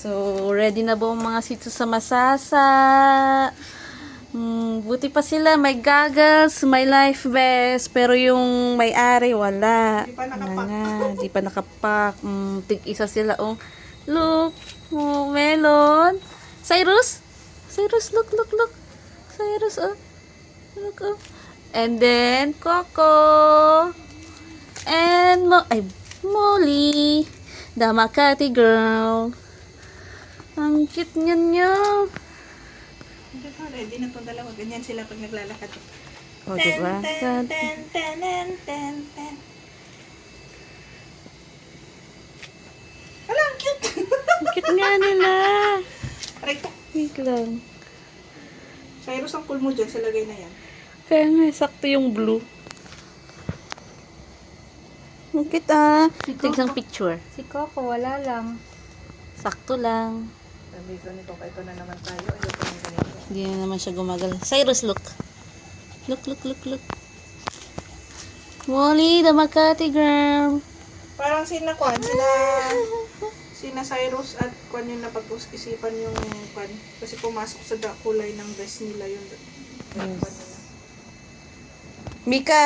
So, ready na ba ang mga sito sa masasa? Buti pa sila, may goggles, may life vest, pero yung may-ari wala. Di pa nakapak. Wala nga, di pa nakapak. Tig-isa sila. Oh, look, oh, melon. Cyrus? Cyrus, look. Cyrus, oh. Look, oh. And then, Coco. And, Molly. The Makati girl. Ang cute niya. Ready na itong dalawa. Ganyan sila pag naglalakad. O, diba? Ten. Hala, ang cute! Ang cute nga nila. Aray ko. Wait lang. Cyrus, ang cool mo dyan. Sa lagay na yan. Kaya nga, sakto yung blue. Ang cute ah. Tigsang picture. Si Coco, wala lang. Sakto lang. Sabi ko nito, ito na naman tayo. Ayoko ng ganito. Hindi na naman siya gumagal. Cyrus, look. Look. Molly, the Makati girl. Parang sina Cyrus at Kwan yung napag-isipan yung Kwan. Kasi pumasok sa kulay ng dress nila yung Mika,